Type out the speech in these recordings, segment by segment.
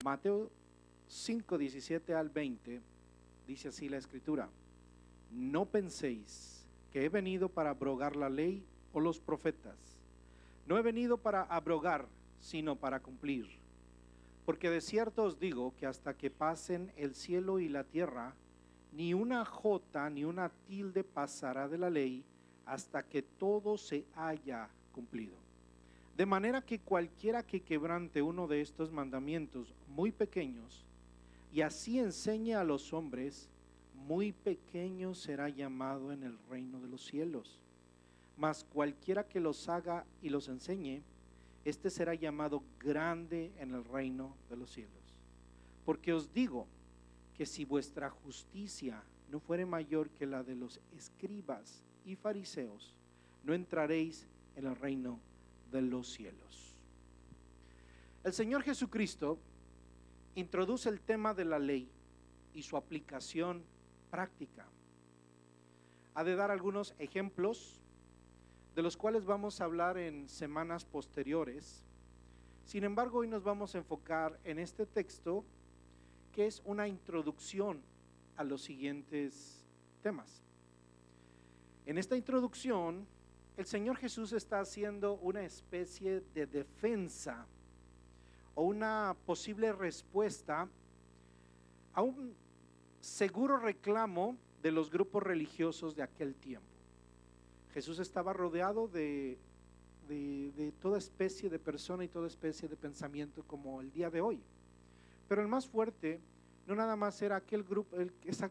Mateo 5, 17 al 20, dice así la escritura: no penséis que he venido para abrogar la ley o los profetas. No he venido para abrogar, sino para cumplir. Porque de cierto os digo que hasta que pasen el cielo y la tierra, ni una jota ni una tilde pasará de la ley hasta que todo se haya cumplido. De manera que cualquiera que quebrante uno de estos mandamientos muy pequeños y así enseñe a los hombres, muy pequeño será llamado en el reino de los cielos. Mas cualquiera que los haga y los enseñe, este será llamado grande en el reino de los cielos. Porque os digo que si vuestra justicia no fuere mayor que la de los escribas y fariseos, no entraréis en el reino de los cielos. El Señor Jesucristo introduce el tema de la ley y su aplicación práctica. Ha de dar algunos ejemplos de los cuales vamos a hablar en semanas posteriores. Sin embargo, hoy nos vamos a enfocar en este texto, que es una introducción a los siguientes temas. En esta introducción, el Señor Jesús está haciendo una especie de defensa o una posible respuesta a un seguro reclamo de los grupos religiosos de aquel tiempo. Jesús estaba rodeado de toda especie de persona y toda especie de pensamiento como el día de hoy. Pero el más fuerte no nada más era aquel grupo,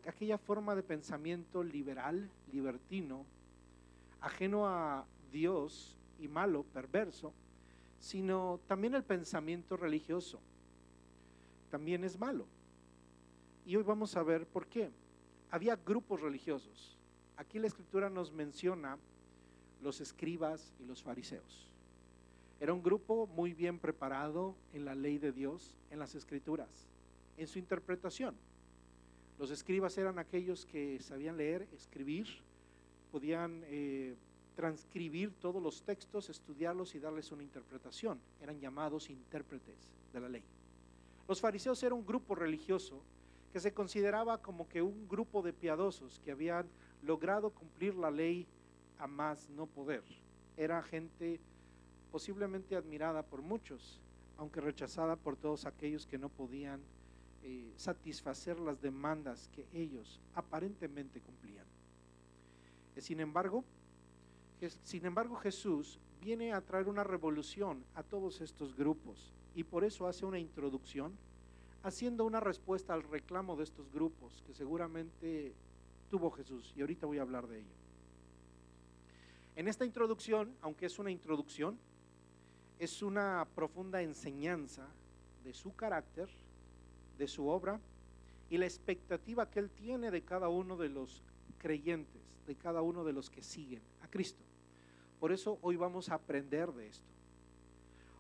aquella forma de pensamiento liberal, libertino, ajeno a Dios y malo, perverso, sino también el pensamiento religioso. También es malo. Y hoy vamos a ver por qué. Había grupos religiosos. Aquí la Escritura nos menciona los escribas y los fariseos. Era un grupo muy bien preparado en la ley de Dios, en las Escrituras, en su interpretación. Los escribas eran aquellos que sabían leer, escribir, podían transcribir todos los textos, estudiarlos y darles una interpretación. Eran llamados intérpretes de la ley. Los fariseos eran un grupo religioso que se consideraba como que un grupo de piadosos que habían logrado cumplir la ley a más no poder. Era gente posiblemente admirada por muchos, aunque rechazada por todos aquellos que no podían satisfacer las demandas que ellos aparentemente cumplían. Sin embargo, Jesús viene a traer una revolución a todos estos grupos, y por eso hace una introducción, haciendo una respuesta al reclamo de estos grupos que seguramente tuvo Jesús, y ahorita voy a hablar de ello. En esta introducción, aunque es una introducción, es una profunda enseñanza de su carácter, de su obra y la expectativa que Él tiene de cada uno de los creyentes, de cada uno de los que siguen a Cristo. Por eso hoy vamos a aprender de esto.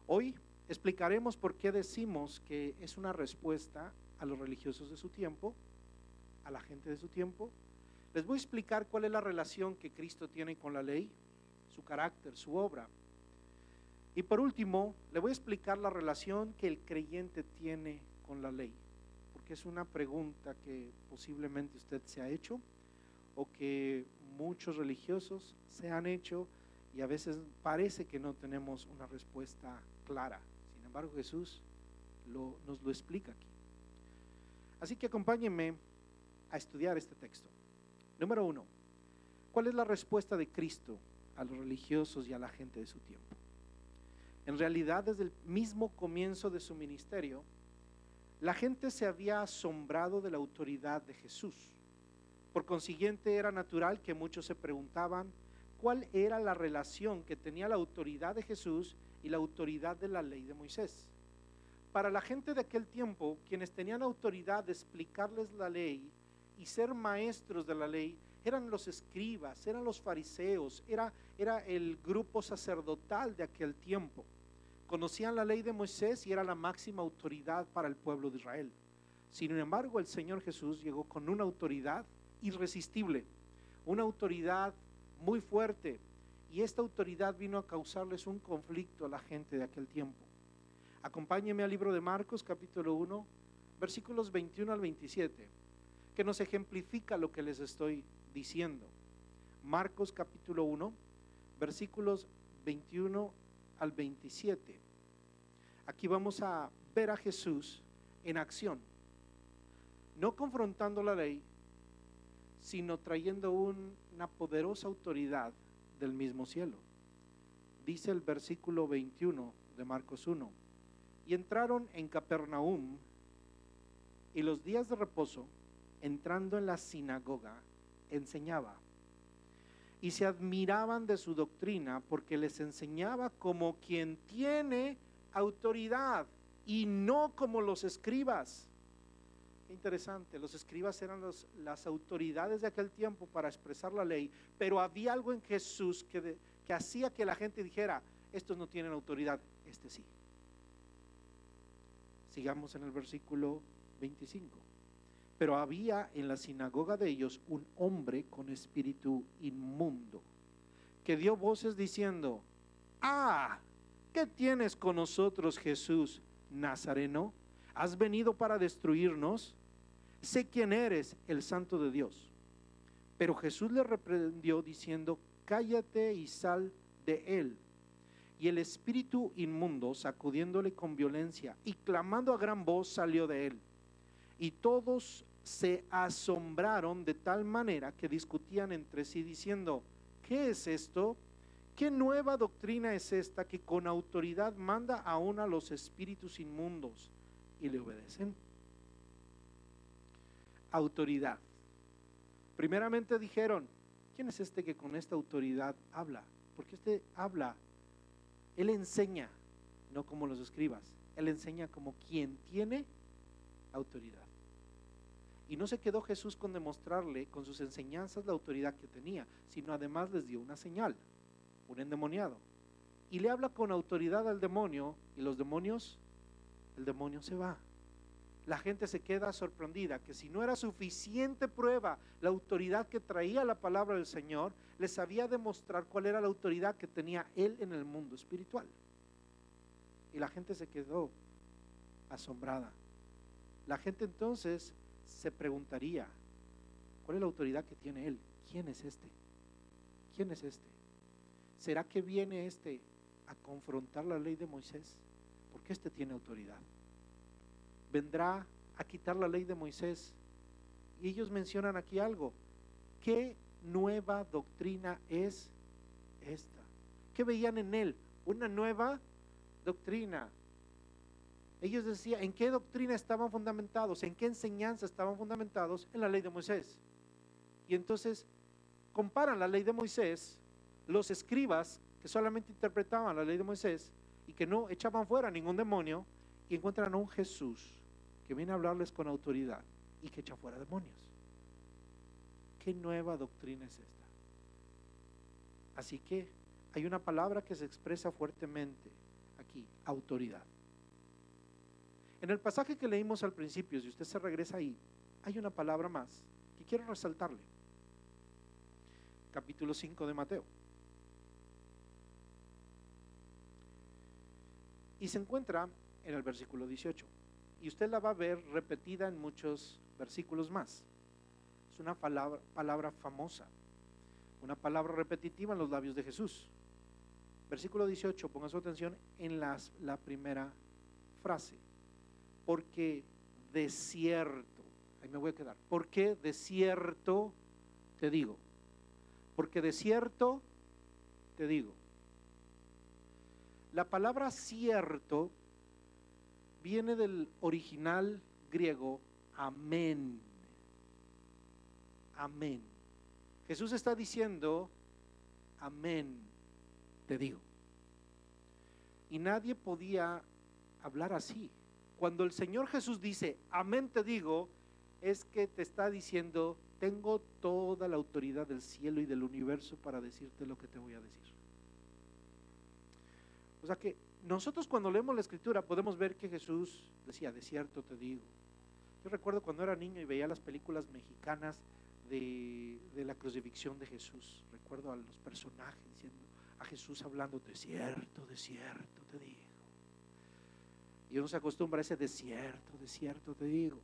Hoy explicaremos por qué decimos que es una respuesta a los religiosos de su tiempo, a la gente de su tiempo. Les voy a explicar cuál es la relación que Cristo tiene con la ley, su carácter, su obra. Y por último, le voy a explicar la relación que el creyente tiene con la ley, porque es una pregunta que posiblemente usted se ha hecho o que muchos religiosos se han hecho, y a veces parece que no tenemos una respuesta clara. Sin embargo, Jesús nos lo explica aquí. Así que acompáñenme a estudiar este texto. Número 1, ¿cuál es la respuesta de Cristo a los religiosos y a la gente de su tiempo? En realidad, desde el mismo comienzo de su ministerio, la gente se había asombrado de la autoridad de Jesús. Por consiguiente, era natural que muchos se preguntaban cuál era la relación que tenía la autoridad de Jesús y la autoridad de la ley de Moisés. Para la gente de aquel tiempo, quienes tenían autoridad de explicarles la ley y ser maestros de la ley, eran los escribas, eran los fariseos, era el grupo sacerdotal de aquel tiempo. Conocían la ley de Moisés y era la máxima autoridad para el pueblo de Israel. Sin embargo, el Señor Jesús llegó con una autoridad irresistible, una autoridad muy fuerte, y esta autoridad vino a causarles un conflicto a la gente de aquel tiempo. Acompáñeme al libro de Marcos, capítulo 1, versículos 21 al 27, que nos ejemplifica lo que les estoy diciendo. Marcos, capítulo 1, versículos 21 al 27. Aquí vamos a ver a Jesús en acción, no confrontando la ley, sino trayendo una poderosa autoridad del mismo cielo. Dice el versículo 21 de Marcos 1: y entraron en Capernaum, y los días de reposo, entrando en la sinagoga, enseñaba. Y se admiraban de su doctrina, porque les enseñaba como quien tiene autoridad y no como los escribas. Qué interesante, los escribas eran las autoridades de aquel tiempo para expresar la ley, pero había algo en Jesús que hacía que la gente dijera: estos no tienen autoridad, este sí. Sigamos en el versículo 25. Pero había en la sinagoga de ellos un hombre con espíritu inmundo, que dio voces diciendo: ah, ¿qué tienes con nosotros, Jesús Nazareno? ¿Has venido para destruirnos? Sé quién eres, el Santo de Dios. Pero Jesús le reprendió diciendo: cállate y sal de él. Y el espíritu inmundo, sacudiéndole con violencia y clamando a gran voz, salió de él. Y todos se asombraron de tal manera que discutían entre sí diciendo: ¿qué es esto? ¿Qué nueva doctrina es esta que con autoridad manda aún a los espíritus inmundos y le obedecen? Autoridad. Primeramente dijeron: ¿quién es este que con esta autoridad habla? Porque este habla, él enseña, no como los escribas, él enseña como quien tiene autoridad. Y no se quedó Jesús con demostrarle con sus enseñanzas la autoridad que tenía, sino además les dio una señal, un endemoniado. Y le habla con autoridad al demonio, y el demonio se va. La gente se queda sorprendida que si no era suficiente prueba la autoridad que traía la palabra del Señor, les sabía demostrar cuál era la autoridad que tenía él en el mundo espiritual. Y la gente se quedó asombrada. La gente entonces se preguntaría: ¿cuál es la autoridad que tiene él? ¿Quién es este? ¿Quién es este? ¿Será que viene este a confrontar la ley de Moisés? Porque este tiene autoridad. ¿Vendrá a quitar la ley de Moisés? Y ellos mencionan aquí algo: ¿qué nueva doctrina es esta? ¿Qué veían en él? Una nueva doctrina. Ellos decían: ¿en qué doctrina estaban fundamentados? ¿En qué enseñanza estaban fundamentados? En la ley de Moisés. Y entonces comparan la ley de Moisés, los escribas que solamente interpretaban la ley de Moisés y que no echaban fuera ningún demonio, y encuentran a un Jesús que viene a hablarles con autoridad y que echa fuera demonios. ¿Qué nueva doctrina es esta? Así que hay una palabra que se expresa fuertemente aquí: autoridad. En el pasaje que leímos al principio, si usted se regresa ahí, hay una palabra más que quiero resaltarle. Capítulo 5 de Mateo. Y se encuentra en el versículo 18. Y usted la va a ver repetida en muchos versículos más. Es una palabra famosa, una palabra repetitiva en los labios de Jesús. Versículo 18, ponga su atención en la primera frase: porque de cierto, ahí me voy a quedar, porque de cierto te digo, porque de cierto te digo. La palabra cierto viene del original griego amén. Amén. Jesús está diciendo: amén, te digo. Y nadie podía hablar así. Cuando el Señor Jesús dice amén te digo, es que te está diciendo: tengo toda la autoridad del cielo y del universo para decirte lo que te voy a decir. O sea que nosotros cuando leemos la escritura podemos ver que Jesús decía: de cierto te digo. Yo recuerdo cuando era niño y veía las películas mexicanas de la crucifixión de Jesús. Recuerdo a los personajes diciendo, a Jesús hablando: de cierto te digo. Y uno se acostumbra a ese de cierto te digo.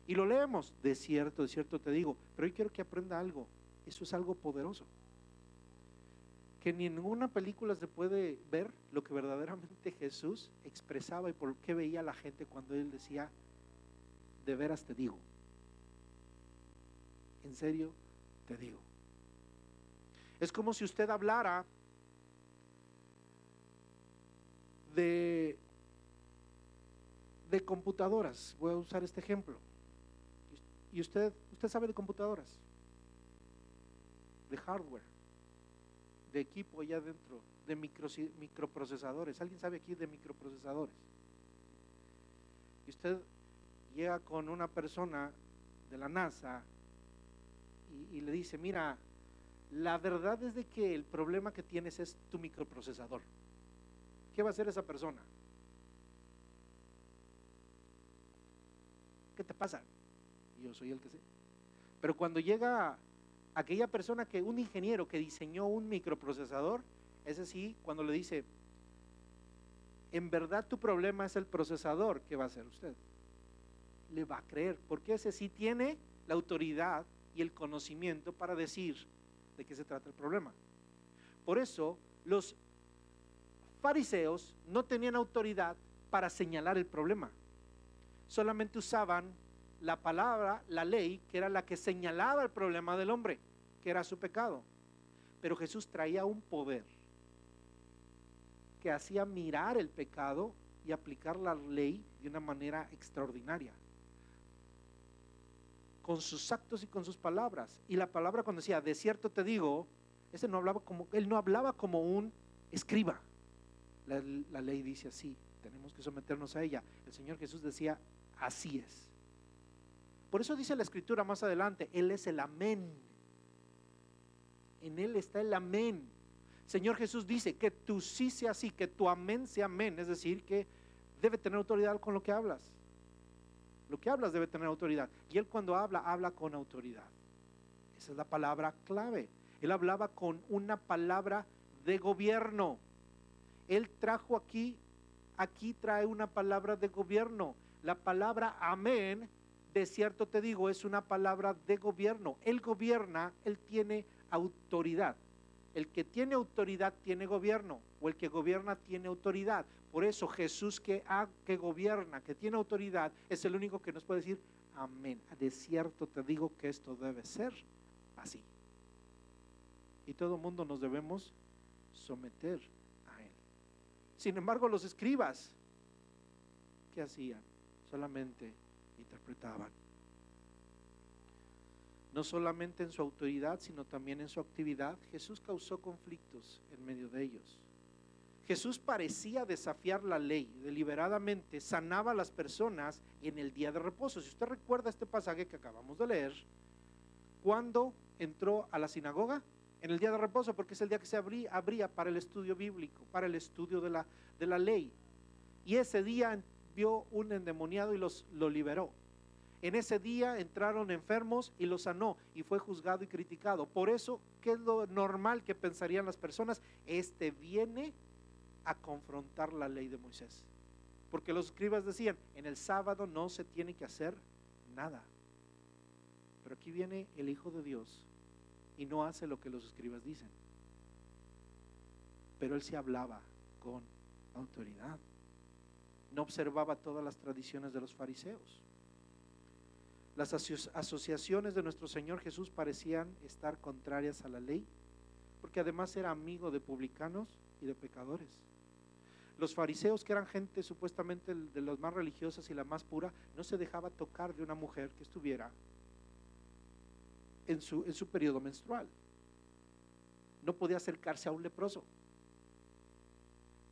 Y lo leemos, de cierto te digo. Pero hoy quiero que aprenda algo. Eso es algo poderoso. Que ni en ninguna película se puede ver lo que verdaderamente Jesús expresaba y por qué veía a la gente cuando Él decía, de veras te digo. En serio te digo. Es como si usted hablara de computadoras. Voy a usar este ejemplo. Y usted sabe de computadoras, de hardware, de equipo allá adentro, de microprocesadores. ¿Alguien sabe aquí de microprocesadores? Y usted llega con una persona de la NASA y le dice, mira, la verdad es de que el problema que tienes es tu microprocesador. ¿Qué va a hacer esa persona? ¿Qué te pasa? Yo soy el que sé. Pero cuando llega aquella persona, un ingeniero que diseñó un microprocesador, ese sí, cuando le dice, en verdad tu problema es el procesador, ¿qué va a hacer usted? Le va a creer, porque ese sí tiene la autoridad y el conocimiento para decir de qué se trata el problema. Por eso los fariseos no tenían autoridad para señalar el problema. Solamente usaban la palabra, la ley, que era la que señalaba el problema del hombre, que era su pecado. Pero Jesús traía un poder que hacía mirar el pecado y aplicar la ley de una manera extraordinaria, con sus actos y con sus palabras. Y la palabra, cuando decía, de cierto te digo, él no hablaba como un escriba. La ley dice así, tenemos que someternos a ella. El Señor Jesús decía, así es. Por eso dice la Escritura más adelante, Él es el amén. En Él está el amén. Señor Jesús dice que tu sí sea sí, que tu amén sea amén. Es decir, que debe tener autoridad con lo que hablas. Lo que hablas debe tener autoridad. Y Él cuando habla con autoridad. Esa es la palabra clave. Él hablaba con una palabra de gobierno. Él trajo aquí trae una palabra de gobierno. La palabra amén, de cierto te digo, es una palabra de gobierno. Él gobierna, Él tiene autoridad. El que tiene autoridad tiene gobierno, o el que gobierna tiene autoridad. Por eso Jesús que gobierna, que tiene autoridad, es el único que nos puede decir amén. De cierto te digo que esto debe ser así. Y todo el mundo nos debemos someter a Él. Sin embargo, los escribas, ¿qué hacían? Solamente interpretaban. No solamente en su autoridad, sino también en su actividad. Jesús causó conflictos en medio de ellos. Jesús parecía desafiar la ley, deliberadamente sanaba a las personas en el día de reposo. Si usted recuerda este pasaje que acabamos de leer, ¿cuándo entró a la sinagoga? En el día de reposo, porque es el día que se abría para el estudio bíblico, para el estudio de la ley. Y ese día vio un endemoniado y lo liberó. En ese día entraron enfermos y los sanó, y fue juzgado y criticado. Por eso, ¿qué es lo normal que pensarían las personas? Este viene a confrontar la ley de Moisés. Porque los escribas decían, en el sábado no se tiene que hacer nada. Pero aquí viene el Hijo de Dios y no hace lo que los escribas dicen. Pero Él sí hablaba con autoridad. No observaba todas las tradiciones de los fariseos. Las asociaciones de nuestro Señor Jesús parecían estar contrarias a la ley, porque además era amigo de publicanos y de pecadores. Los fariseos, que eran gente supuestamente de las más religiosas y la más pura, no se dejaba tocar de una mujer que estuviera en su periodo menstrual. No podía acercarse a un leproso.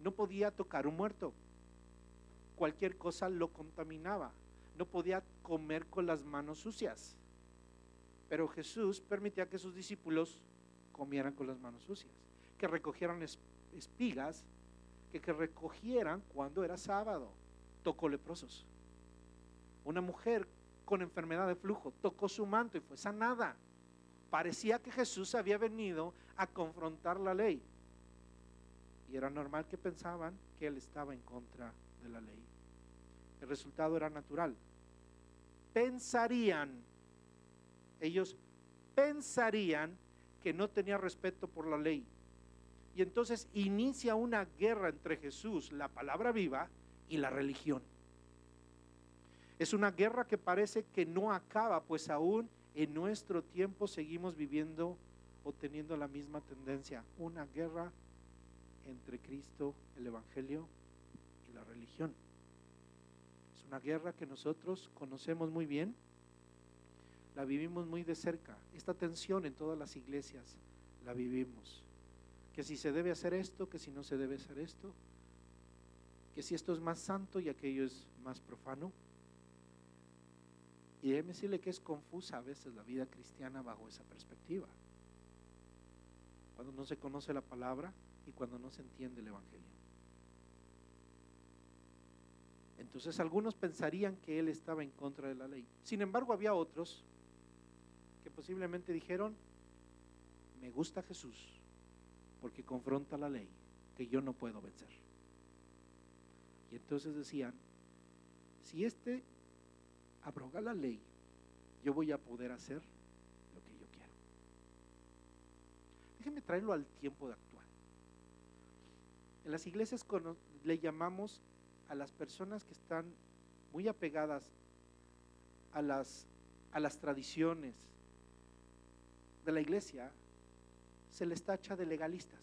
No podía tocar un muerto. Cualquier cosa lo contaminaba. No podía comer con las manos sucias. Pero Jesús permitía que sus discípulos comieran con las manos sucias, que recogieran espigas, que recogieran cuando era sábado. Tocó leprosos. Una mujer con enfermedad de flujo tocó su manto y fue sanada. Parecía que Jesús había venido a confrontar la ley, y era normal que pensaban que Él estaba en contra de la ley. El resultado era natural. Ellos pensarían que no tenía respeto por la ley. Y entonces inicia una guerra entre Jesús, la palabra viva, y la religión. Es una guerra que parece que no acaba, pues aún en nuestro tiempo seguimos viviendo o teniendo la misma tendencia. Una guerra entre Cristo, el Evangelio y la religión. Es una guerra que nosotros conocemos muy bien, la vivimos muy de cerca. Esta tensión en todas las iglesias la vivimos. Que si se debe hacer esto, que si no se debe hacer esto, que si esto es más santo y aquello es más profano. Y déjeme decirle que es confusa a veces la vida cristiana bajo esa perspectiva. Cuando no se conoce la palabra y cuando no se entiende el Evangelio. Entonces algunos pensarían que él estaba en contra de la ley. Sin embargo, había otros que posiblemente dijeron: me gusta Jesús porque confronta la ley que yo no puedo vencer. Y entonces decían: si este abroga la ley, yo voy a poder hacer lo que yo quiero. Déjenme traerlo al tiempo de actual. En las iglesias le llamamos a las personas que están muy apegadas a las tradiciones de la iglesia, se les tacha de legalistas.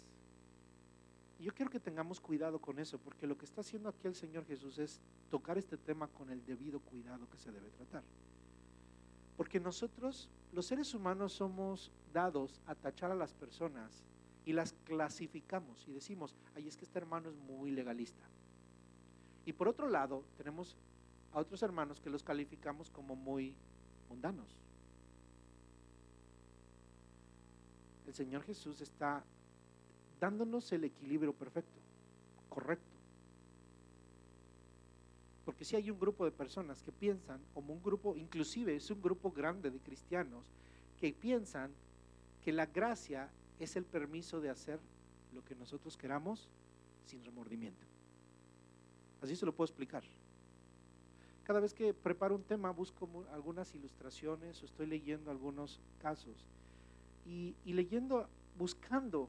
Y yo quiero que tengamos cuidado con eso, porque lo que está haciendo aquí el Señor Jesús es tocar este tema con el debido cuidado que se debe tratar. Porque nosotros, los seres humanos, somos dados a tachar a las personas y las clasificamos y decimos: ay, es que este hermano es muy legalista. Y por otro lado, tenemos a otros hermanos que los calificamos como muy mundanos. El Señor Jesús está dándonos el equilibrio perfecto, correcto. Porque si hay un grupo de personas que piensan, como un grupo, inclusive es un grupo grande de cristianos, que piensan que la gracia es el permiso de hacer lo que nosotros queramos sin remordimiento. Así se lo puedo explicar. Cada vez que preparo un tema busco algunas ilustraciones o estoy leyendo algunos casos y leyendo, buscando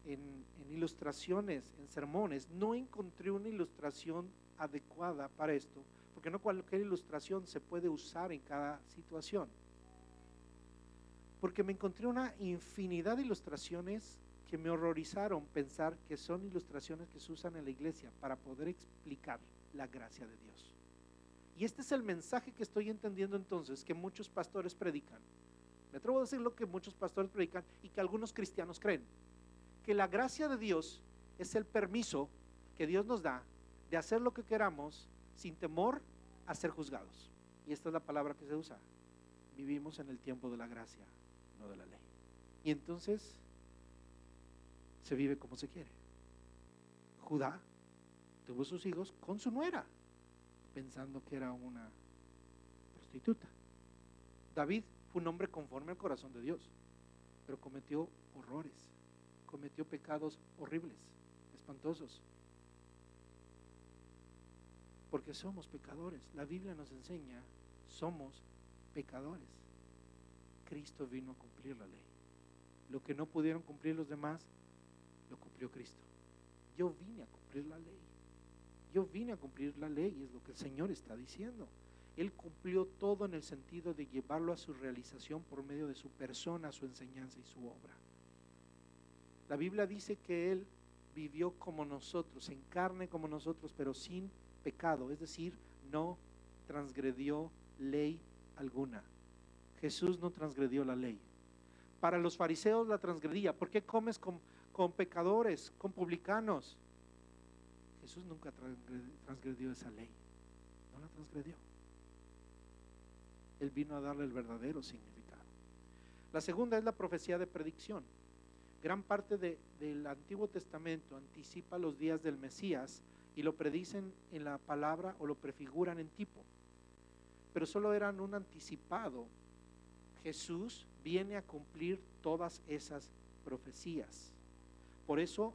en ilustraciones, en sermones, no encontré una ilustración adecuada para esto, porque no cualquier ilustración se puede usar en cada situación. Porque me encontré una infinidad de ilustraciones que me horrorizaron pensar que son ilustraciones que se usan en la iglesia para poder explicar la gracia de Dios. Y este es el mensaje que estoy entendiendo entonces que muchos pastores predican. Me atrevo a decir lo que muchos pastores predican y que algunos cristianos creen: que la gracia de Dios es el permiso que Dios nos da de hacer lo que queramos sin temor a ser juzgados. Y esta es la palabra que se usa. Vivimos en el tiempo de la gracia, no de la ley. Y entonces se vive como se quiere. Judá tuvo sus hijos con su nuera, pensando que era una prostituta. David fue un hombre conforme al corazón de Dios, pero cometió horrores, cometió pecados horribles, espantosos, porque somos pecadores. La Biblia nos enseña: somos pecadores. Cristo vino a cumplir la ley. Lo que no pudieron cumplir los demás, lo cumplió Cristo. Yo vine a cumplir la ley. Yo vine a cumplir la ley, y es lo que el Señor está diciendo. Él cumplió todo en el sentido de llevarlo a su realización por medio de su persona, su enseñanza y su obra. La Biblia dice que Él vivió como nosotros, en carne como nosotros, pero sin pecado, es decir, no transgredió ley alguna. Jesús no transgredió la ley. Para los fariseos la transgredía. ¿Por qué comes con pecadores, con publicanos? Jesús nunca transgredió esa ley, no la transgredió. Él vino a darle el verdadero significado. La segunda es la profecía de predicción. Gran parte del Antiguo Testamento anticipa los días del Mesías y lo predicen en la palabra o lo prefiguran en tipo, pero solo eran un anticipado. Jesús viene a cumplir todas esas profecías. Por eso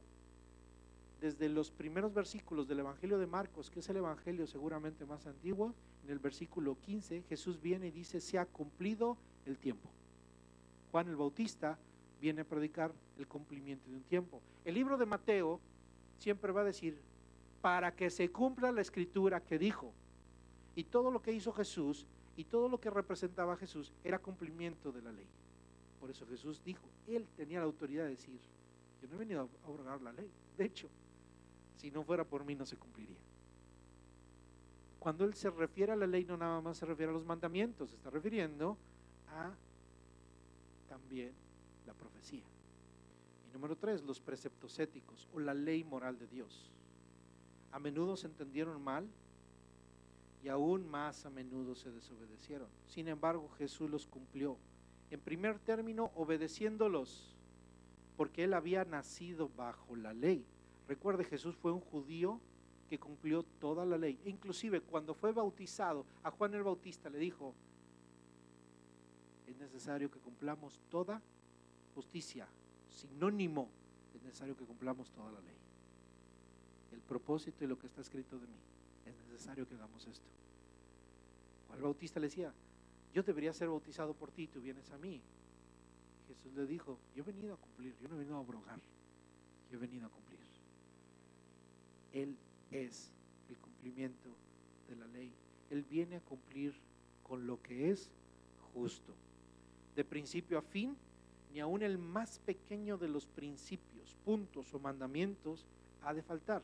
desde los primeros versículos del Evangelio de Marcos, que es el evangelio seguramente más antiguo, en el versículo 15, Jesús viene y dice: se ha cumplido el tiempo. Juan el Bautista viene a predicar el cumplimiento de un tiempo. El libro de Mateo siempre va a decir: para que se cumpla la escritura que dijo. Y todo lo que hizo Jesús y todo lo que representaba a Jesús era cumplimiento de la ley. Por eso Jesús dijo, él tenía la autoridad de decir: yo no he venido a abrogar la ley. De hecho, si no fuera por mí no se cumpliría. Cuando él se refiere a la ley, no nada más se refiere a los mandamientos, se está refiriendo a también la profecía. Y número 3, los preceptos éticos o la ley moral de Dios. A menudo se entendieron mal y aún más a menudo se desobedecieron. Sin embargo, Jesús los cumplió. En primer término, obedeciéndolos, porque él había nacido bajo la ley. Recuerde, Jesús fue un judío que cumplió toda la ley. E inclusive cuando fue bautizado, a Juan el Bautista le dijo: es necesario que cumplamos toda justicia. Sinónimo, es necesario que cumplamos toda la ley. El propósito y lo que está escrito de mí, es necesario que hagamos esto. Juan el Bautista le decía: yo debería ser bautizado por ti, tú vienes a mí. Jesús le dijo: yo he venido a cumplir, yo no he venido a abrogar, yo he venido a cumplir. Él es el cumplimiento de la ley. Él viene a cumplir con lo que es justo. De principio a fin, ni aun el más pequeño de los principios, puntos o mandamientos ha de faltar.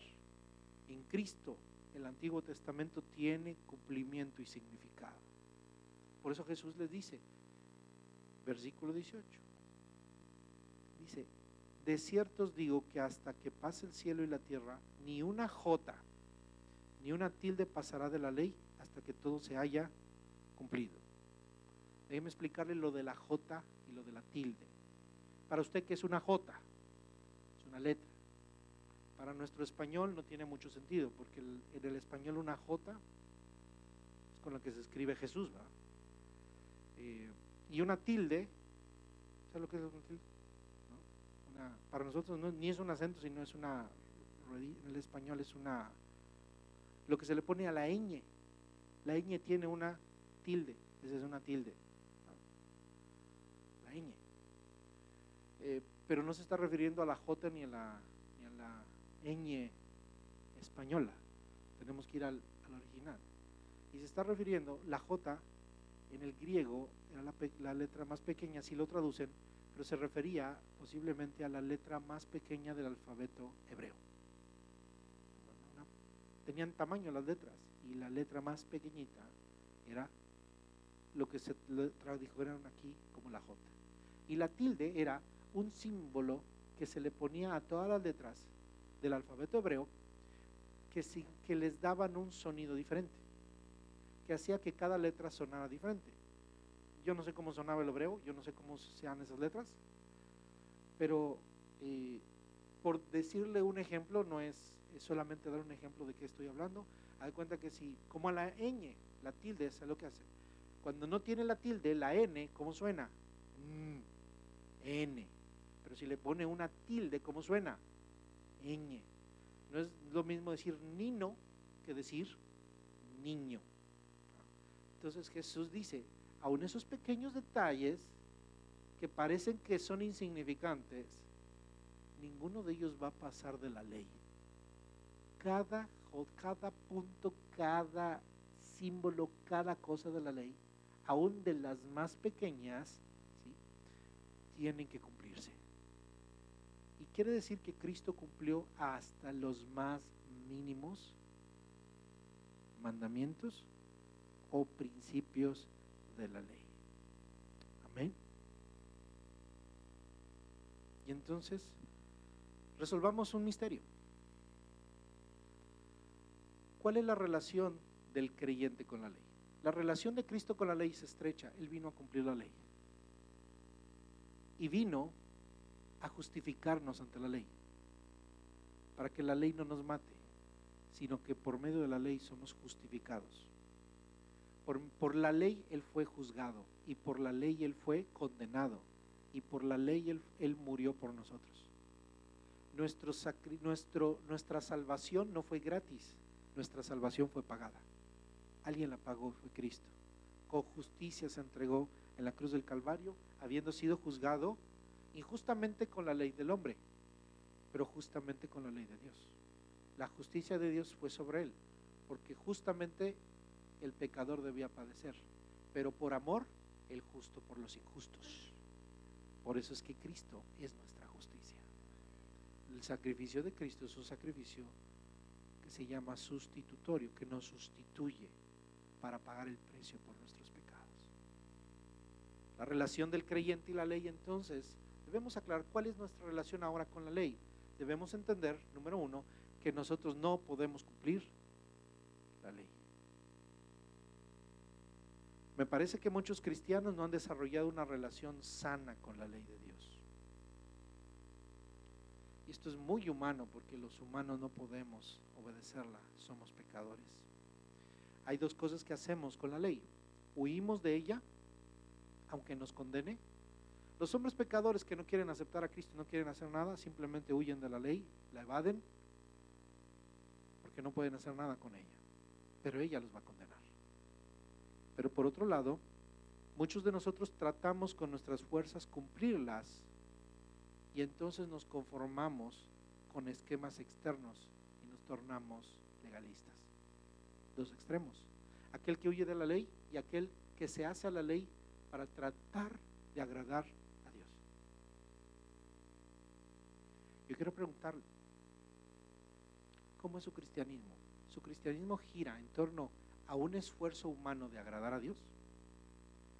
En Cristo, el Antiguo Testamento tiene cumplimiento y significado. Por eso Jesús les dice, versículo 18, dice: de cierto os digo que hasta que pase el cielo y la tierra, ni una jota, ni una tilde pasará de la ley hasta que todo se haya cumplido. Déjeme explicarle lo de la jota y lo de la tilde. Para usted, ¿qué es una jota? Es una letra. Para nuestro español no tiene mucho sentido, porque en el español una jota es con la que se escribe Jesús, ¿verdad? Y una tilde, ¿sabe lo que es una tilde? ¿No? Para nosotros ni es un acento, sino es una, en el español es lo que se le pone a la ñ. La ñ tiene una tilde, esa es una tilde, ¿no? La ñ. Pero no se está refiriendo a la J ni a la ñ española. Tenemos que ir al original. Y se está refiriendo, la J en el griego era la letra más pequeña, si lo traducen, pero se refería posiblemente a la letra más pequeña del alfabeto hebreo. Tenían tamaño las letras, y la letra más pequeñita era lo que se tradujeron aquí como la J. Y la tilde era un símbolo que se le ponía a todas las letras del alfabeto hebreo que les daban un sonido diferente, que hacía que cada letra sonara diferente. Yo no sé cómo sonaba el hebreo, yo no sé cómo sean esas letras, pero por decirle un ejemplo, no es solamente dar un ejemplo de qué estoy hablando. Haz de cuenta que si, como a la ñ, la tilde es lo que hace. Cuando no tiene la tilde, la n, ¿cómo suena? N. Pero si le pone una tilde, ¿cómo suena? Ñ. No es lo mismo decir nino que decir niño. Entonces Jesús dice, aun esos pequeños detalles que parecen que son insignificantes, ninguno de ellos va a pasar de la ley. Cada punto, cada símbolo, cada cosa de la ley, aun de las más pequeñas, ¿sí?, tienen que cumplirse. Y quiere decir que Cristo cumplió hasta los más mínimos mandamientos o principios de la ley. Amén. Y entonces resolvamos un misterio. ¿Cuál es la relación del creyente con la ley? La relación de Cristo con la ley es estrecha. Él vino a cumplir la ley y vino a justificarnos ante la ley, para que la ley no nos mate, sino que por medio de la ley somos justificados. Por la ley Él fue juzgado, y por la ley Él fue condenado, y por la ley Él murió por nosotros. Nuestra salvación no fue gratis, nuestra salvación fue pagada. Alguien la pagó, fue Cristo. Con justicia se entregó en la cruz del Calvario, habiendo sido juzgado injustamente con la ley del hombre, pero justamente con la ley de Dios. La justicia de Dios fue sobre él, porque justamente el pecador debía padecer, pero por amor, el justo por los injustos. Por eso es que Cristo es nuestra justicia. El sacrificio de Cristo es un sacrificio que se llama sustitutorio, que nos sustituye para pagar el precio por nuestros pecados. La relación del creyente y la ley, entonces, debemos aclarar cuál es nuestra relación ahora con la ley. Debemos entender, número uno, que nosotros no podemos cumplir la ley. Me parece que muchos cristianos no han desarrollado una relación sana con la ley de Dios. Y esto es muy humano, porque los humanos no podemos obedecerla, somos pecadores. Hay dos cosas que hacemos con la ley: huimos de ella, aunque nos condene. Los hombres pecadores que no quieren aceptar a Cristo, no quieren hacer nada, simplemente huyen de la ley, la evaden, porque no pueden hacer nada con ella, pero ella los va a condenar. Pero por otro lado, muchos de nosotros tratamos con nuestras fuerzas cumplirlas, y entonces nos conformamos con esquemas externos y nos tornamos legalistas. Dos extremos: aquel que huye de la ley y aquel que se hace a la ley para tratar de agradar a Dios. Yo quiero preguntarle, ¿cómo es su cristianismo? ¿Su cristianismo gira en torno a un esfuerzo humano de agradar a Dios?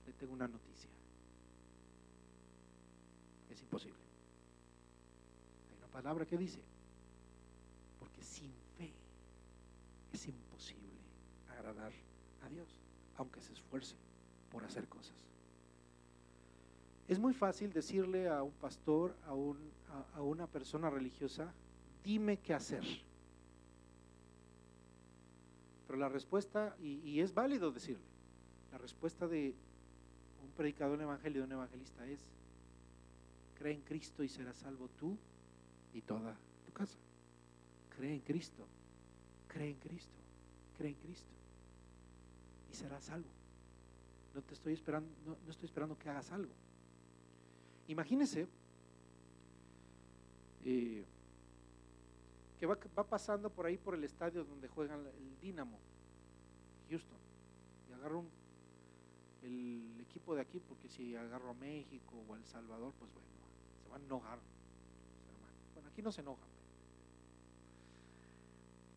Le tengo una noticia: es imposible. Hay una palabra que dice, porque sin fe es imposible agradar a Dios, aunque se esfuerce por hacer cosas. Es muy fácil decirle a un pastor, a una persona religiosa: dime qué hacer. Pero la respuesta, y es válido decirle, la respuesta de un predicador del evangelio, de un evangelista, es: cree en Cristo y serás salvo tú y toda tu casa. Cree en Cristo, cree en Cristo, cree en Cristo y serás salvo. No estoy esperando que hagas algo. Imagínese que va pasando por ahí, por el estadio donde juegan el Dynamo Houston, y agarro el equipo de aquí, porque si agarro a México o a El Salvador, pues bueno, se van a enojar, hermanos. Bueno, aquí no se enojan.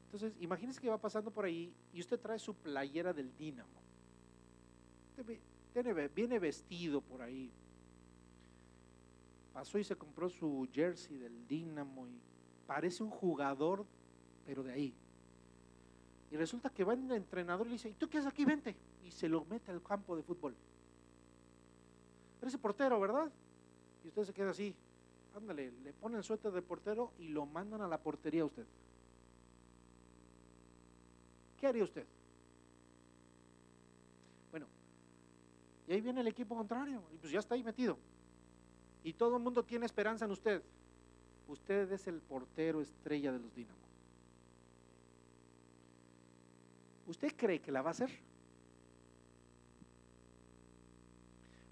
Entonces, imagínese que va pasando por ahí y usted trae su playera del Dynamo. Viene vestido por ahí. Pasó y se compró su jersey del Dynamo y parece un jugador, pero de ahí. Y resulta que va el entrenador y le dice: ¿y tú qué haces aquí? Vente. Y se lo mete al campo de fútbol. Eres portero, ¿verdad? Y usted se queda así. Ándale, le pone el suéter de portero y lo mandan a la portería a usted. ¿Qué haría usted? Bueno, y ahí viene el equipo contrario, y pues ya está ahí metido. Y todo el mundo tiene esperanza en usted. Usted es el portero estrella de los Dynamo. ¿Usted cree que la va a hacer?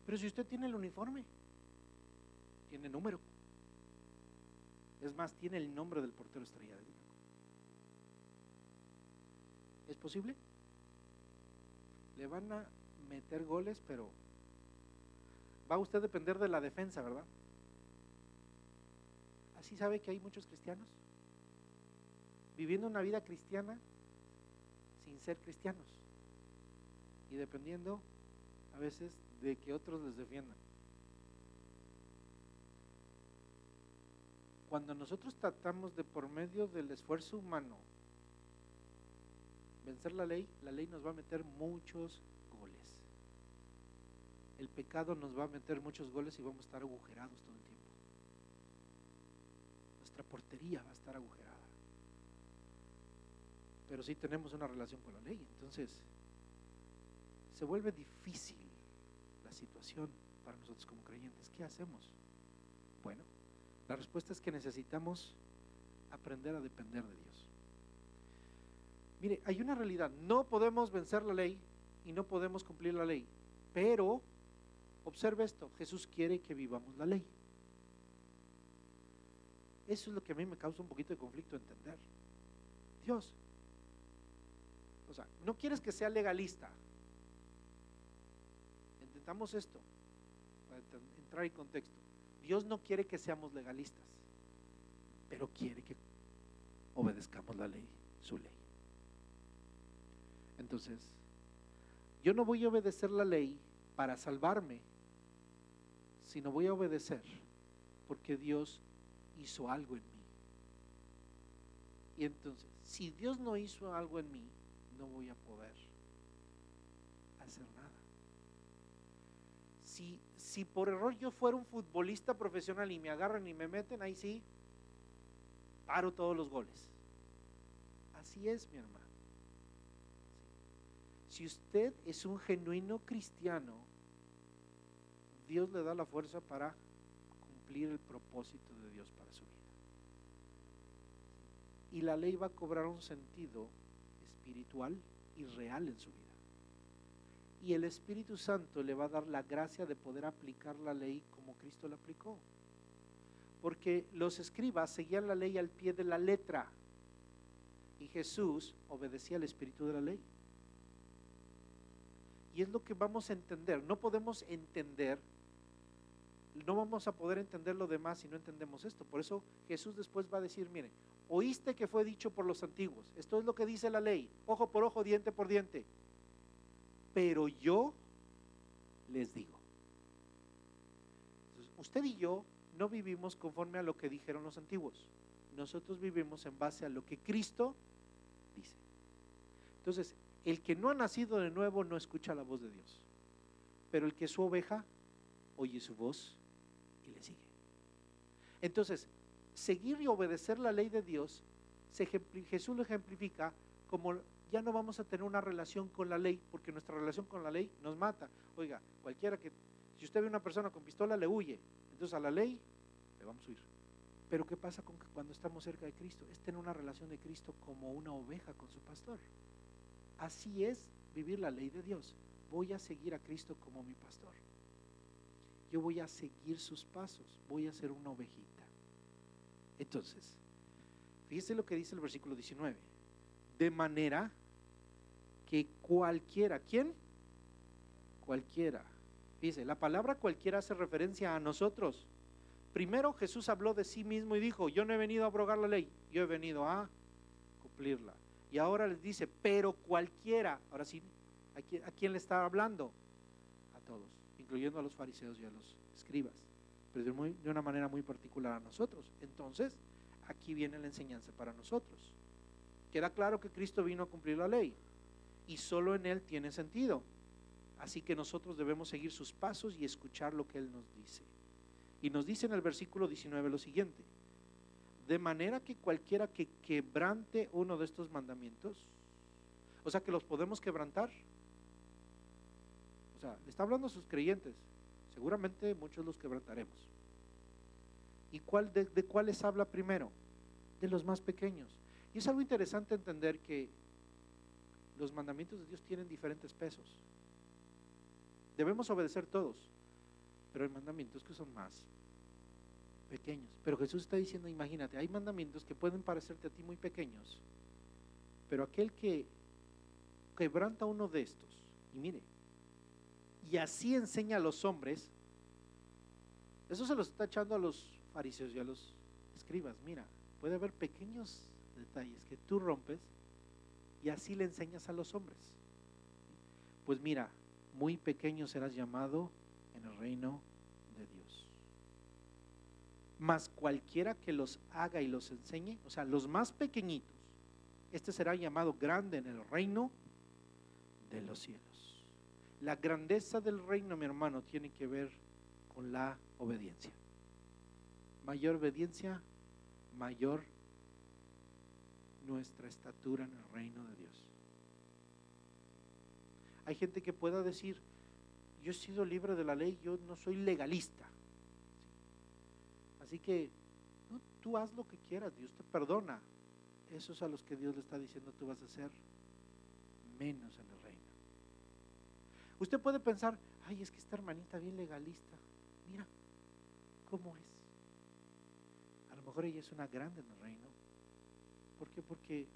Pero si usted tiene el uniforme, tiene número. Es más, tiene el nombre del portero estrella del Dynamo. ¿Es posible? Le van a meter goles, pero va a usted depender de la defensa, ¿verdad? Así sabe que hay muchos cristianos viviendo una vida cristiana sin ser cristianos y dependiendo a veces de que otros les defiendan. Cuando nosotros tratamos de, por medio del esfuerzo humano, vencer la ley nos va a meter muchos goles. El pecado nos va a meter muchos goles y vamos a estar agujerados todo el tiempo. Nuestra portería va a estar agujerada. Pero sí tenemos una relación con la ley, entonces se vuelve difícil la situación para nosotros como creyentes. ¿Qué hacemos? Bueno, la respuesta es que necesitamos aprender a depender de Dios. Mire, hay una realidad, no podemos vencer la ley y no podemos cumplir la ley, pero observe esto, Jesús quiere que vivamos la ley. Eso es lo que a mí me causa un poquito de conflicto entender. Dios, o sea, no quieres que sea legalista. Entendamos esto para entrar en contexto. Dios no quiere que seamos legalistas, pero quiere que obedezcamos la ley, su ley. Entonces, yo no voy a obedecer la ley para salvarme, sino voy a obedecer porque Dios hizo algo en mí. Y entonces, si Dios no hizo algo en mí, no voy a poder hacer nada. Si por error yo fuera un futbolista profesional y me agarran y me meten, ahí sí, paro todos los goles. Así es, mi hermano. Si usted es un genuino cristiano, Dios le da la fuerza para cumplir el propósito de Dios para su vida. Y la ley va a cobrar un sentido espiritual y real en su vida. Y el Espíritu Santo le va a dar la gracia de poder aplicar la ley como Cristo la aplicó. Porque los escribas seguían la ley al pie de la letra y Jesús obedecía al espíritu de la ley. Y es lo que vamos a entender. No podemos entender, no vamos a poder entender lo demás si no entendemos esto. Por eso Jesús después va a decir, miren, oíste que fue dicho por los antiguos, esto es lo que dice la ley, ojo por ojo, diente por diente, pero yo les digo. Entonces, usted y yo no vivimos conforme a lo que dijeron los antiguos, nosotros vivimos en base a lo que Cristo dice. Entonces, el que no ha nacido de nuevo no escucha la voz de Dios, pero el que es su oveja oye su voz y le sigue. Entonces, seguir y obedecer la ley de Dios, Jesús lo ejemplifica como ya no vamos a tener una relación con la ley, porque nuestra relación con la ley nos mata. Oiga, cualquiera que, si usted ve a una persona con pistola, le huye. Entonces a la ley le vamos a huir. Pero ¿qué pasa con que cuando estamos cerca de Cristo? Es tener una relación de Cristo como una oveja con su pastor. Así es vivir la ley de Dios. Voy a seguir a Cristo como mi pastor. Yo voy a seguir sus pasos, voy a ser una ovejita. Entonces, fíjese lo que dice el versículo 19. De manera que cualquiera, ¿quién? Cualquiera. Fíjese, la palabra cualquiera hace referencia a nosotros. Primero Jesús habló de sí mismo y dijo, yo no he venido a abrogar la ley, yo he venido a cumplirla. Y ahora les dice, pero cualquiera, ahora sí, ¿a quién le está hablando? A todos, incluyendo a los fariseos y a los escribas, pero de una manera muy particular a nosotros. Entonces, aquí viene la enseñanza para nosotros. Queda claro que Cristo vino a cumplir la ley y solo en Él tiene sentido. Así que nosotros debemos seguir sus pasos y escuchar lo que Él nos dice. Y nos dice en el versículo 19 lo siguiente: de manera que cualquiera que quebrante uno de estos mandamientos, o sea que los podemos quebrantar. O sea, le está hablando a sus creyentes, seguramente muchos los quebrantaremos. ¿Y de cuáles habla primero? De los más pequeños. Y es algo interesante entender que los mandamientos de Dios tienen diferentes pesos. Debemos obedecer todos, pero hay mandamientos que son más pequeños. Pero Jesús está diciendo, imagínate, hay mandamientos que pueden parecerte a ti muy pequeños, pero aquel que quebranta uno de estos, y mire, y así enseña a los hombres, eso se los está echando a los fariseos y a los escribas. Mira, puede haber pequeños detalles que tú rompes y así le enseñas a los hombres. Pues mira, muy pequeño serás llamado en el reino de Dios. Mas cualquiera que los haga y los enseñe, o sea, los más pequeñitos, este será llamado grande en el reino de los cielos. La grandeza del reino, mi hermano, tiene que ver con la obediencia. Mayor obediencia, mayor nuestra estatura en el reino de Dios. Hay gente que pueda decir, yo he sido libre de la ley, yo no soy legalista. Así que No, tú haz lo que quieras, Dios te perdona. Eso es a los que Dios le está diciendo, tú vas a ser menos en el reino. Usted puede pensar, ay, es que esta hermanita bien legalista, mira cómo es. A lo mejor ella es una grande en el reino. ¿Por qué? Porque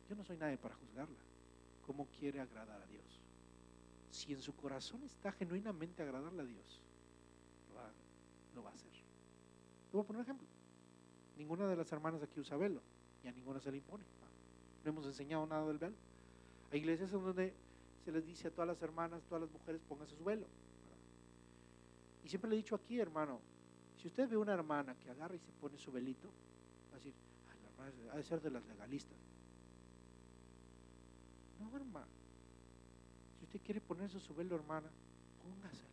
yo no soy nadie para juzgarla. ¿Cómo quiere agradar a Dios? Si en su corazón está genuinamente agradarle a Dios, lo va a hacer. Le voy a poner un ejemplo. Ninguna de las hermanas aquí usa velo y a ninguna se le impone. No hemos enseñado nada del velo. Hay iglesias en donde se les dice a todas las hermanas, todas las mujeres, pónganse su velo. Y siempre le he dicho aquí, hermano, si usted ve una hermana que agarra y se pone su velito, va a decir, ay, la hermana ha de ser de las legalistas. No, hermano. Si usted quiere ponerse su velo, hermana, póngaselo.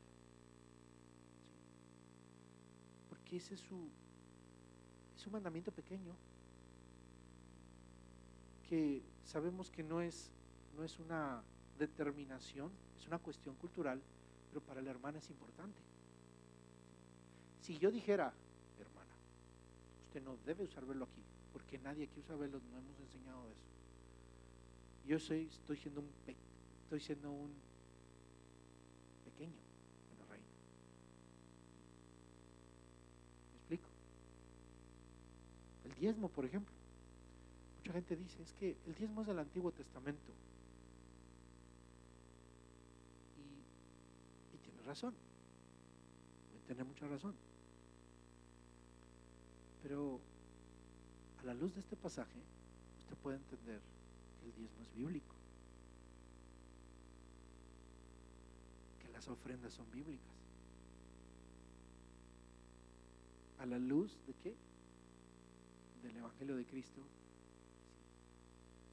¿Sí? Porque ese es un mandamiento pequeño que sabemos que no es una determinación, es una cuestión cultural, pero para la hermana es importante. Si yo dijera, hermana, usted no debe usar velo aquí, porque nadie aquí usa velo, no hemos enseñado eso. Yo estoy siendo un pequeño en el reino. ¿Me explico? El diezmo, por ejemplo. Mucha gente dice, es que el diezmo es del Antiguo Testamento. Y tiene razón. Puede tener mucha razón. Pero a la luz de este pasaje, usted puede entender que el diezmo es bíblico. Que las ofrendas son bíblicas. A la luz de ¿qué? Del Evangelio de Cristo.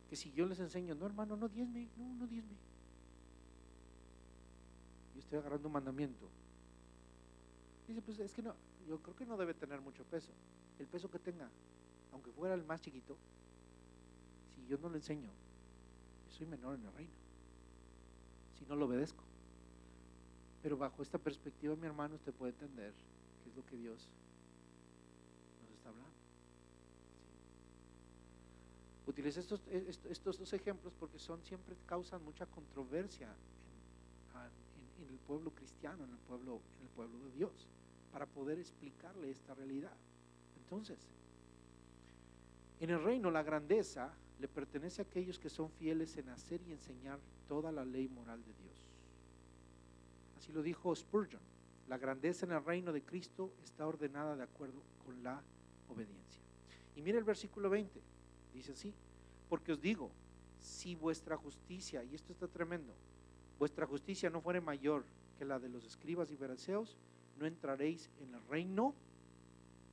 Que si yo les enseño, no hermano, no diezme, no diezme. Yo estoy agarrando un mandamiento. Dice, pues es que no, yo creo que no debe tener mucho peso. El peso que tenga, aunque fuera el más chiquito, si yo no lo enseño, yo soy menor en el reino. Si no lo obedezco. Pero bajo esta perspectiva, mi hermano, usted puede entender qué es lo que Dios nos está hablando. ¿Sí? Utilice estos dos ejemplos porque siempre causan mucha controversia en el pueblo cristiano, en el pueblo de Dios, para poder explicarle esta realidad. Entonces, en el reino la grandeza le pertenece a aquellos que son fieles en hacer y enseñar toda la ley moral de Dios. Así lo dijo Spurgeon: la grandeza en el reino de Cristo está ordenada de acuerdo con la obediencia. Y mire el versículo 20, dice así: porque os digo, si vuestra justicia, y esto está tremendo, vuestra justicia no fuere mayor que la de los escribas y fariseos, no entraréis en el reino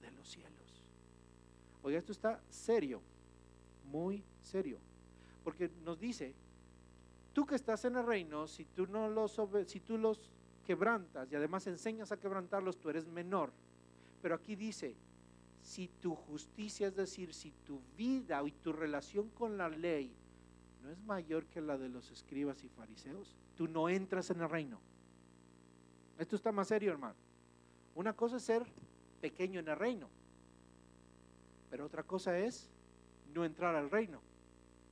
de los cielos. Oiga, esto está serio, muy serio, porque nos dice, tú que estás en el reino, si tú los quebrantas y además enseñas a quebrantarlos, tú eres menor. Pero aquí dice, si tu justicia, es decir, si tu vida y tu relación con la ley no es mayor que la de los escribas y fariseos, tú no entras en el reino. Esto está más serio, hermano. Una cosa es ser pequeño en el reino, pero otra cosa es no entrar al reino.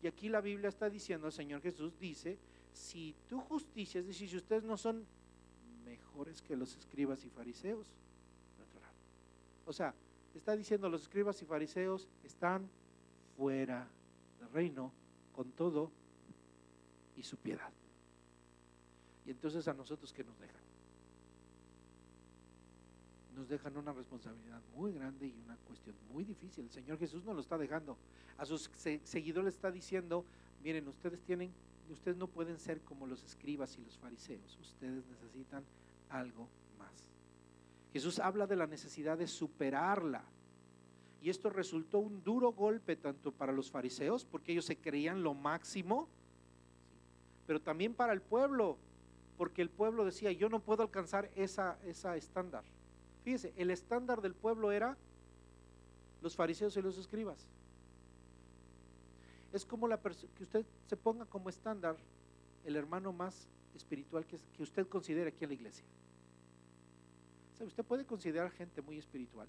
Y aquí la Biblia está diciendo, el Señor Jesús dice, si tu justicia, es decir, si ustedes no son mejores que los escribas y fariseos, no entrarán. O sea, está diciendo, los escribas y fariseos están fuera del reino con todo y su piedad. Y entonces a nosotros, ¿qué nos dejan? Nos dejan una responsabilidad muy grande y una cuestión muy difícil. El Señor Jesús nos lo está dejando. A sus seguidores está diciendo, miren, ustedes no pueden ser como los escribas y los fariseos, ustedes necesitan algo más. Jesús habla de la necesidad de superarla, y esto resultó un duro golpe tanto para los fariseos, porque ellos se creían lo máximo, pero también para el pueblo, porque el pueblo decía, yo no puedo alcanzar esa estándar. Fíjese, el estándar del pueblo era los fariseos y los escribas. Es como que usted se ponga como estándar el hermano más espiritual que usted considere aquí en la iglesia. ¿Sabe? Usted puede considerar gente muy espiritual,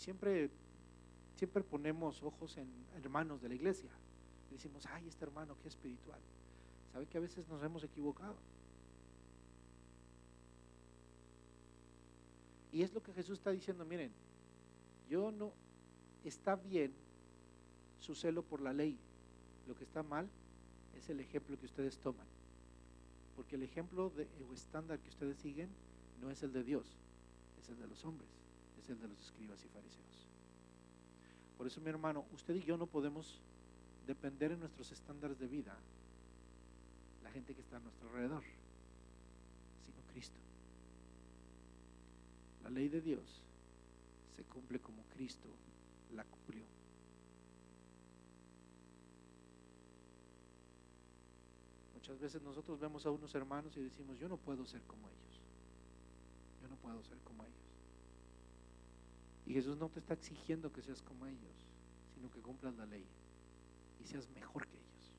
siempre ponemos ojos en hermanos de la iglesia. Y decimos, ay, este hermano qué espiritual. ¿Sabe que a veces nos hemos equivocado? Y es lo que Jesús está diciendo, miren, está bien su celo por la ley, lo que está mal es el ejemplo que ustedes toman, porque el ejemplo o estándar que ustedes siguen no es el de Dios, es el de los hombres, es el de los escribas y fariseos. Por eso, mi hermano, usted y yo no podemos depender en nuestros estándares de vida la gente que está a nuestro alrededor, sino Cristo. La ley de Dios se cumple como Cristo la cumplió. Muchas veces nosotros vemos a unos hermanos y decimos, yo no puedo ser como ellos, yo no puedo ser como ellos. Y Jesús no te está exigiendo que seas como ellos, sino que cumplas la ley y seas mejor que ellos.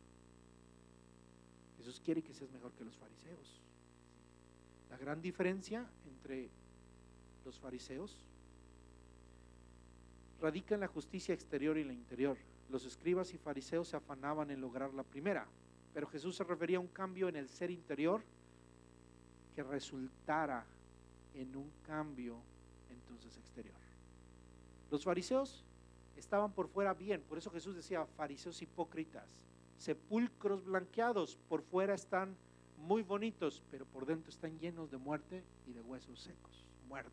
Jesús quiere que seas mejor que los fariseos. La gran diferencia entre los fariseos radica en la justicia exterior y la interior. Los escribas y fariseos se afanaban en lograr la primera, pero Jesús se refería a un cambio en el ser interior que resultara en un cambio entonces exterior. Los fariseos estaban por fuera bien, por eso Jesús decía, fariseos hipócritas, sepulcros blanqueados, por fuera están muy bonitos, pero por dentro están llenos de muerte y de huesos secos, muertos.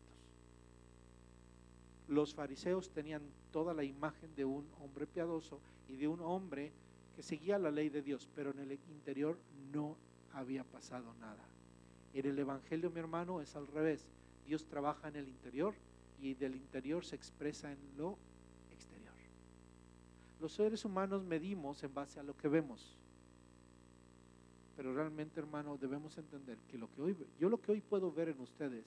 Los fariseos tenían toda la imagen de un hombre piadoso y de un hombre que seguía la ley de Dios, pero en el interior no había pasado nada. En el evangelio, mi hermano, es al revés. Dios trabaja en el interior y del interior se expresa en lo exterior. Los seres humanos medimos en base a lo que vemos, pero realmente, hermano, debemos entender que lo que hoy puedo ver en ustedes,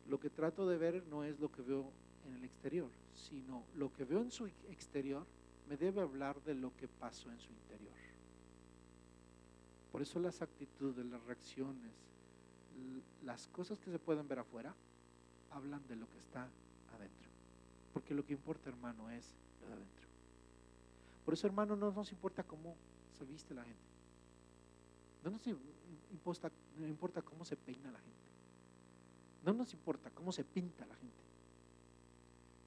lo que trato de ver no es lo que veo en el exterior, sino lo que veo en su exterior me debe hablar de lo que pasó en su interior. Por eso las actitudes, las reacciones, las cosas que se pueden ver afuera, hablan de lo que está adentro. Porque lo que importa, hermano, es lo de adentro. Por eso, hermano, no nos importa cómo se viste la gente. No nos importa cómo se peina la gente. No nos importa cómo se pinta la gente.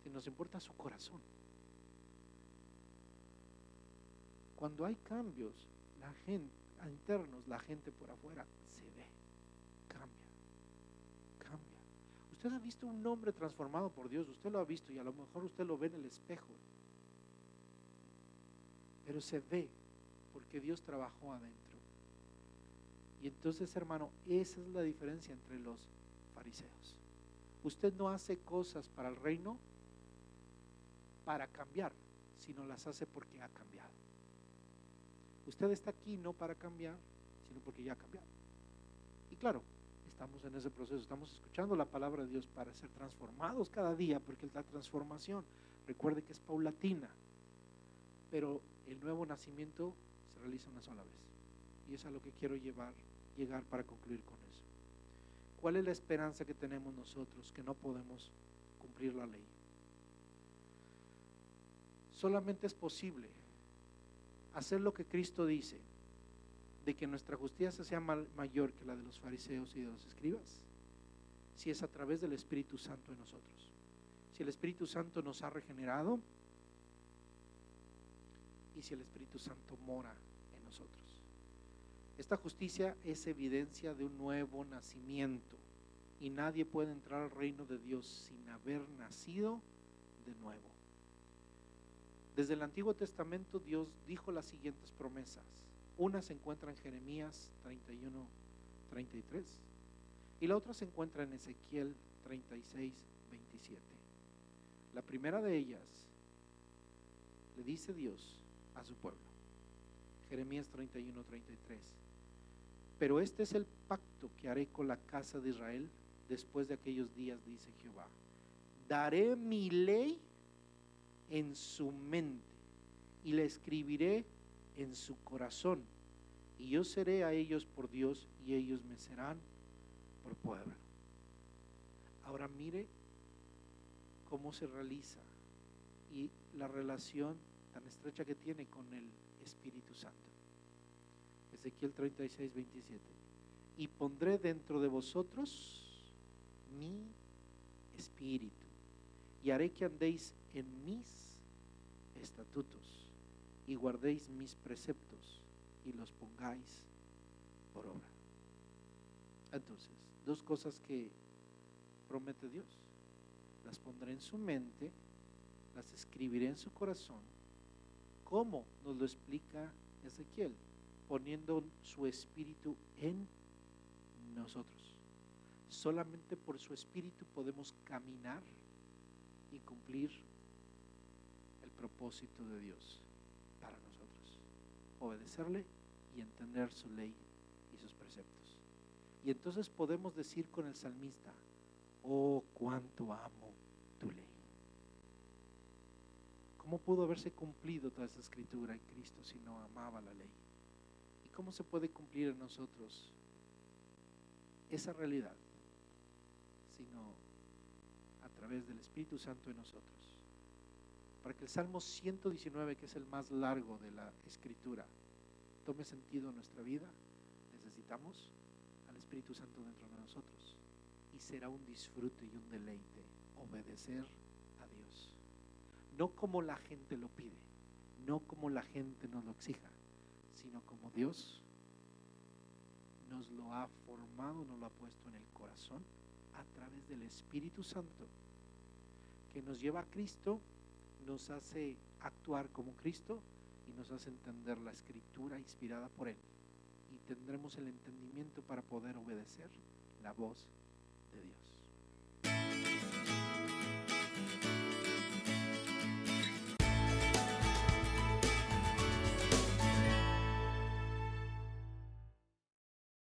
Si nos importa su corazón. Cuando hay cambios, la gente internos, la gente por afuera se ve, cambia. Usted ha visto un hombre transformado por Dios, usted lo ha visto y a lo mejor usted lo ve en el espejo, pero se ve porque Dios trabajó adentro. Y entonces, hermano, esa es la diferencia entre los fariseos. Usted no hace cosas para el reino para cambiar, sino las hace porque ha cambiado. Usted está aquí no para cambiar, sino porque ya ha cambiado. Y claro, estamos en ese proceso, estamos escuchando la palabra de Dios para ser transformados cada día, porque la transformación, recuerde que es paulatina, pero el nuevo nacimiento se realiza una sola vez. Y es a lo que quiero llegar para concluir con eso. ¿Cuál es la esperanza que tenemos nosotros que no podemos cumplir la ley? Solamente es posible hacer lo que Cristo dice, de que nuestra justicia sea mayor que la de los fariseos y de los escribas, si es a través del Espíritu Santo en nosotros. Si el Espíritu Santo nos ha regenerado y si el Espíritu Santo mora en nosotros. Esta justicia es evidencia de un nuevo nacimiento y nadie puede entrar al reino de Dios sin haber nacido de nuevo. Desde el Antiguo Testamento Dios dijo las siguientes promesas. Una se encuentra en Jeremías 31:33 y la otra se encuentra en Ezequiel 36:27. La primera de ellas le dice Dios a su pueblo, Jeremías 31:33: pero este es el pacto que haré con la casa de Israel después de aquellos días, dice Jehová. Daré mi ley en su mente y la escribiré en su corazón, y yo seré a ellos por Dios y ellos me serán por pueblo. Ahora mire cómo se realiza y la relación tan estrecha que tiene con el Espíritu Santo. Ezequiel 36, 27. Y pondré dentro de vosotros mi espíritu y haré que andéis en mis estatutos y guardéis mis preceptos y los pongáis por obra. Entonces, dos cosas que promete Dios: las pondré en su mente, las escribiré en su corazón. ¿Cómo nos lo explica Ezequiel? Poniendo su espíritu en nosotros. Solamente por su espíritu podemos caminar y cumplir el propósito de Dios para nosotros: obedecerle y entender su ley y sus preceptos. Y entonces podemos decir con el salmista: oh, cuánto amo tu ley. ¿Cómo pudo haberse cumplido toda esa escritura en Cristo si no amaba la ley? ¿Y cómo se puede cumplir en nosotros esa realidad sino a través del Espíritu Santo en nosotros? Para que el Salmo 119, que es el más largo de la escritura, tome sentido en nuestra vida, necesitamos al Espíritu Santo dentro de nosotros, y será un disfrute y un deleite obedecer a Dios, no como la gente lo pide, no como la gente nos lo exija, sino como Dios nos lo ha formado, nos lo ha puesto en el corazón a través del Espíritu Santo, que nos lleva a Cristo, nos hace actuar como Cristo y nos hace entender la escritura inspirada por Él, y tendremos el entendimiento para poder obedecer la voz de Dios.